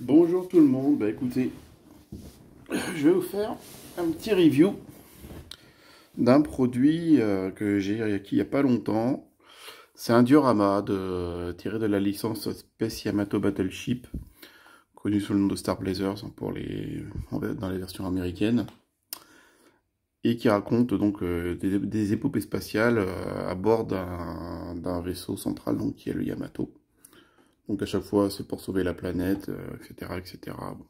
Bonjour tout le monde, bah écoutez, je vais vous faire un petit review d'un produit que j'ai acquis il n'y a pas longtemps. C'est un diorama tiré de la licence Space Yamato Battleship, connu sous le nom de Star Blazers dans les versions américaines, et qui raconte donc des épopées spatiales à bord d'un vaisseau central donc, qui est le Yamato. Donc à chaque fois c'est pour sauver la planète, etc. etc. Bon.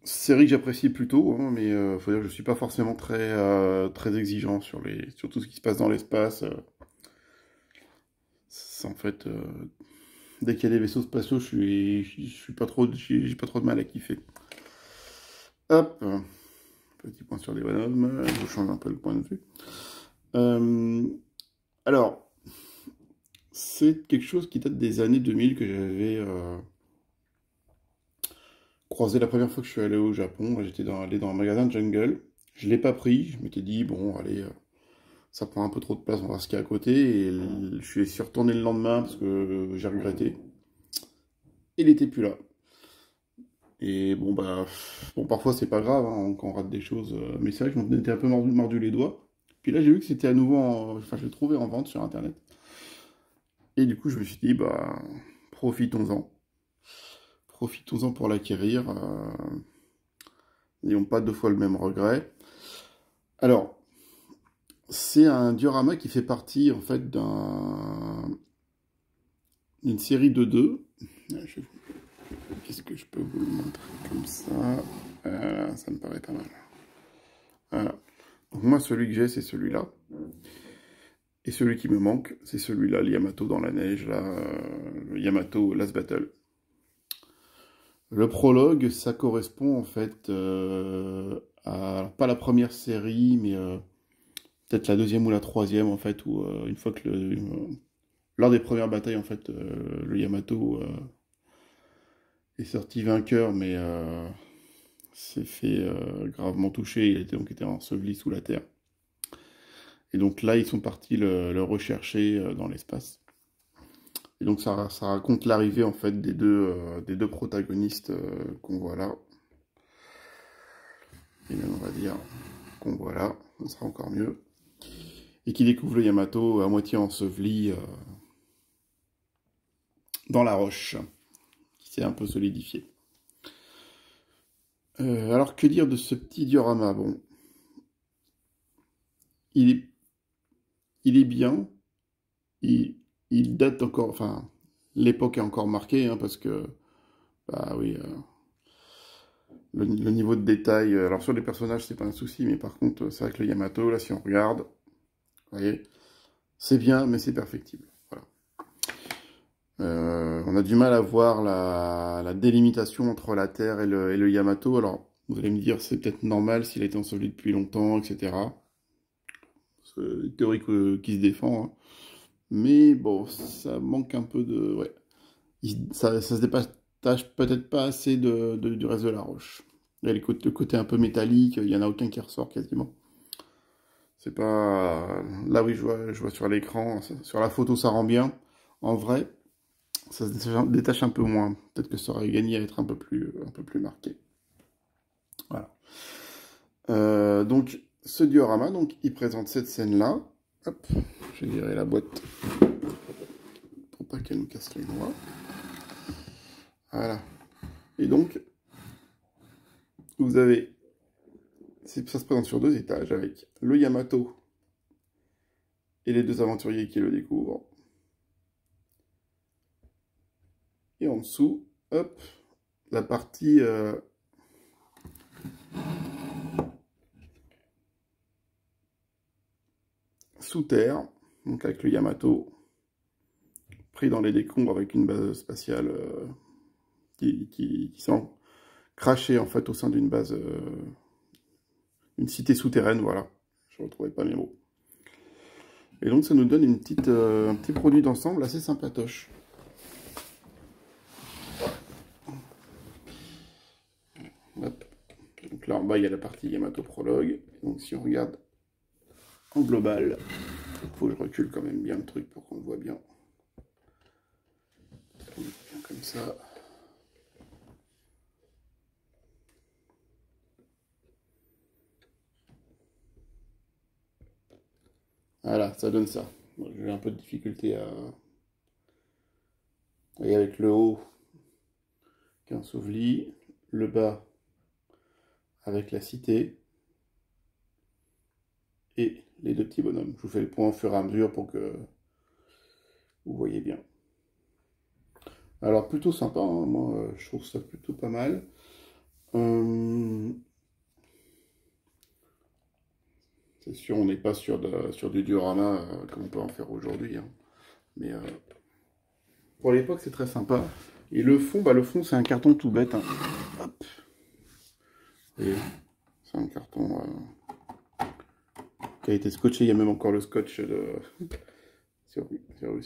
Série que j'apprécie plutôt, hein, mais faut dire que je suis pas forcément très exigeant sur tout ce qui se passe dans l'espace. En fait, dès qu'il y a des vaisseaux spatiaux, je suis pas trop, j'ai pas trop de mal à kiffer. Hop, petit point sur les bonhommes, je change un peu le point de vue. Euh, alors, c'est quelque chose qui date des années 2000 que j'avais croisé la première fois que je suis allé au Japon. Allé dans un magasin de Jungle. Je l'ai pas pris, je m'étais dit, bon, allez, ça prend un peu trop de place, on va voir ce qu'il y a à côté. Et je suis retourné le lendemain parce que j'ai regretté. Il était plus là. Et bon, bah, bon, parfois c'est pas grave hein, quand on rate des choses. Mais c'est vrai que je m'en étais un peu mordu les doigts. Puis là, j'ai vu que c'était à nouveau, enfin, je l'ai trouvé en vente sur Internet. Et du coup, je me suis dit, bah, profitons-en. Profitons-en pour l'acquérir. N'ayons pas deux fois le même regret. Alors, c'est un diorama qui fait partie, en fait, d'une série de deux. Qu'est-ce que je peux vous le montrer comme ça? Voilà, ça me paraît pas mal. Voilà. Donc moi, celui que j'ai, c'est celui-là. Et celui qui me manque, c'est celui-là, le Yamato dans la neige, là, le Yamato Last Battle. Le prologue, ça correspond en fait à, pas la première série, mais peut-être la deuxième ou la troisième, en fait, où une fois que lors des premières batailles, en fait, le Yamato est sorti vainqueur, mais s'est fait gravement toucher, il était donc été enseveli sous la terre. Et donc là, ils sont partis le rechercher dans l'espace. Et donc ça raconte l'arrivée en fait des deux protagonistes qu'on voit là. Et même on va dire qu'on voit là, ça sera encore mieux. Et qui découvre le Yamato à moitié enseveli dans la roche, qui s'est un peu solidifié. Alors que dire de ce petit diorama? Bon, il est, il est bien, il, il date encore, enfin, l'époque est encore marquée, hein, parce que, bah oui, le niveau de détail, alors sur les personnages, c'est pas un souci, mais par contre, c'est vrai que le Yamato, là, si on regarde, vous voyez, c'est bien, mais c'est perfectible. Voilà. On a du mal à voir la délimitation entre la Terre et le Yamato. Alors, vous allez me dire, c'est peut-être normal s'il a été enseveli depuis longtemps, etc. C'est une théorie qui se défend, hein. Mais bon, ça manque un peu de... Ouais. Ça se départage peut-être pas assez du reste de la roche. Il y a le côté un peu métallique, il n'y en a aucun qui ressort quasiment. C'est pas... Là oui, je vois sur l'écran, sur la photo ça rend bien. En vrai, ça se détache un peu moins. Peut-être que ça aurait gagné à être un peu plus marqué. Voilà. Donc, ce diorama, donc, il présente cette scène-là. Hop, je vais virer la boîte pour pas qu'elle nous casse les doigts. Voilà. Et donc, vous avez... Ça se présente sur deux étages avec le Yamato et les deux aventuriers qui le découvrent. Et en dessous, hop, la partie sous terre, donc avec le Yamato pris dans les décombres avec une base spatiale qui s'est crachée en fait au sein d'une base, une cité souterraine, voilà. Je ne retrouvais pas mes mots. Et donc ça nous donne un petit produit d'ensemble assez sympatoche. Hop. Donc là en bas il y a la partie Yamato prologue. Donc si on regarde en global, il faut que je recule quand même bien le truc pour qu'on le voit bien. comme ça. Voilà, ça donne ça. Bon, j'ai eu un peu de difficulté à... Et avec le haut, qu'un sauve-lit, le bas avec la cité, et les deux petits bonhommes. Je vous fais le point au fur et à mesure pour que vous voyez bien. Alors plutôt sympa, hein. Moi je trouve ça plutôt pas mal. C'est sûr, on n'est pas sur du diorama comme on peut en faire aujourd'hui, hein. Mais pour l'époque c'est très sympa. Et le fond c'est un carton tout bête, hein. Hop. Et c'est un carton qui a été scotché. Il y a même encore le scotch de... si vous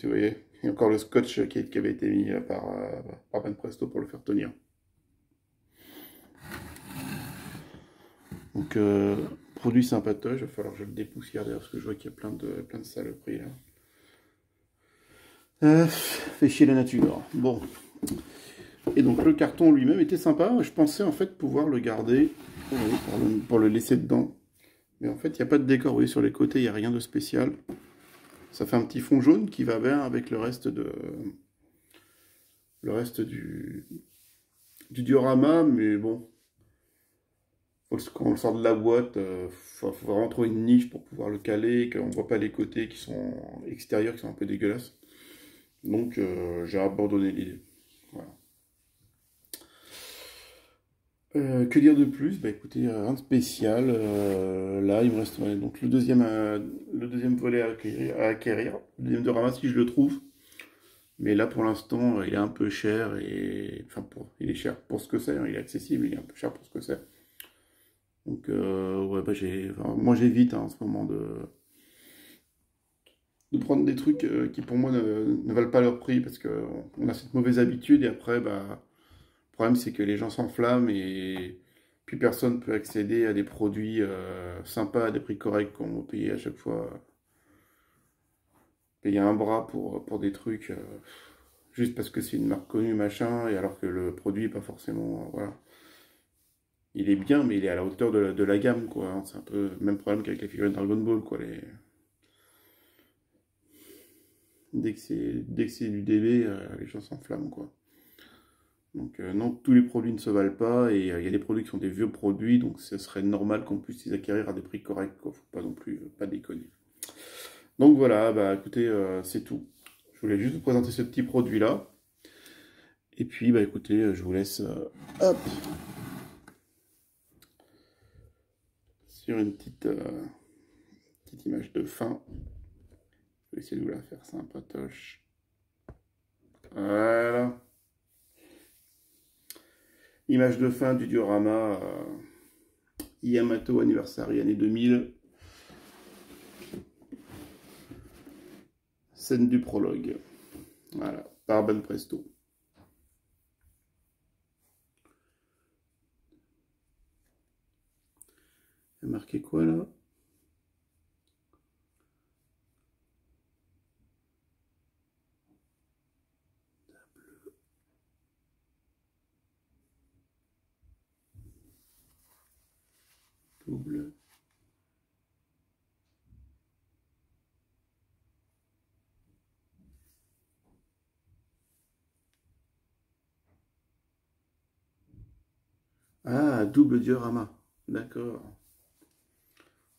voyez, il y a encore le scotch qui avait été mis par Banpresto pour le faire tenir. Donc, produit sympatoche, il va falloir que je le dépoussière d'ailleurs, parce que je vois qu'il y a plein de saloperies là. Fait chier la nature. Bon. Et donc, le carton lui-même était sympa. Je pensais en fait pouvoir le garder pour le laisser dedans. Mais en fait, il n'y a pas de décor. Vous voyez, sur les côtés, il n'y a rien de spécial. Ça fait un petit fond jaune qui va bien avec le reste du diorama, mais bon. Quand on le sort de la boîte, faut vraiment trouver une niche pour pouvoir le caler, qu'on ne voit pas les côtés qui sont extérieurs, qui sont un peu dégueulasses. Donc j'ai abandonné l'idée. Voilà. Que dire de plus? Bah écoutez, rien de spécial. Là, il me reste donc le deuxième volet à acquérir. Le deuxième diorama si je le trouve. Mais là, pour l'instant, il est un peu cher. Enfin, il est cher pour ce que c'est, hein. Il est accessible, il est un peu cher pour ce que c'est. Donc, ouais, bah moi j'évite, hein, en ce moment de prendre des trucs qui pour moi ne valent pas leur prix parce qu'on a cette mauvaise habitude et après, bah, le problème c'est que les gens s'enflamment et puis personne ne peut accéder à des produits sympas à des prix corrects qu'on va payer à chaque fois. Payer un bras pour des trucs juste parce que c'est une marque connue, machin, et alors que le produit n'est pas forcément. Voilà. Il est bien, mais il est à la hauteur de la gamme, quoi, hein. C'est un peu le même problème qu'avec les figurines Dragon Ball, quoi. Dès que c'est du DB, les gens s'enflamment, quoi. Donc non, tous les produits ne se valent pas, et il y a des produits qui sont des vieux produits, donc ce serait normal qu'on puisse les acquérir à des prix corrects, quoi. Faut pas non plus, pas déconner. Donc voilà, bah écoutez, c'est tout. Je voulais juste vous présenter ce petit produit-là. Et puis, bah écoutez, je vous laisse, hop, sur une petite image de fin. Je vais essayer de vous la faire sympatoche. Voilà. Image de fin du diorama Yamato Anniversary année 2000. Scène du prologue. Voilà, par Banpresto. Il y a marqué quoi là? Double. Ah, double diorama. D'accord.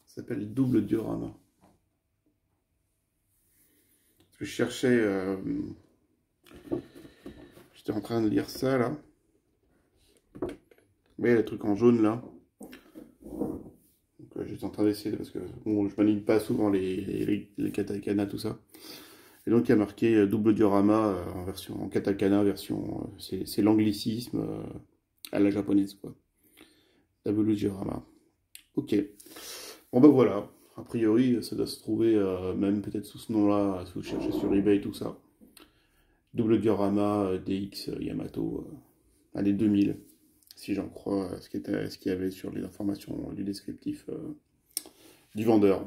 Ça s'appelle double diorama. Je cherchais. J'étais en train de lire ça là. Vous voyez le truc en jaune là. J'étais en train d'essayer parce que bon, je m'aligne pas souvent les katakana, tout ça. Et donc il y a marqué double diorama en katakana, version. C'est l'anglicisme à la japonaise quoi. Double diorama. Ok. Bon ben voilà. A priori, ça doit se trouver même peut-être sous ce nom-là, si vous cherchez sur eBay et tout ça. Double diorama DX Yamato, année 2000, si j'en crois ce qu'il y avait sur les informations du descriptif du vendeur.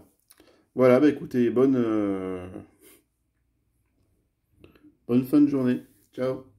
Voilà, bah écoutez, bonne fin de journée. Ciao.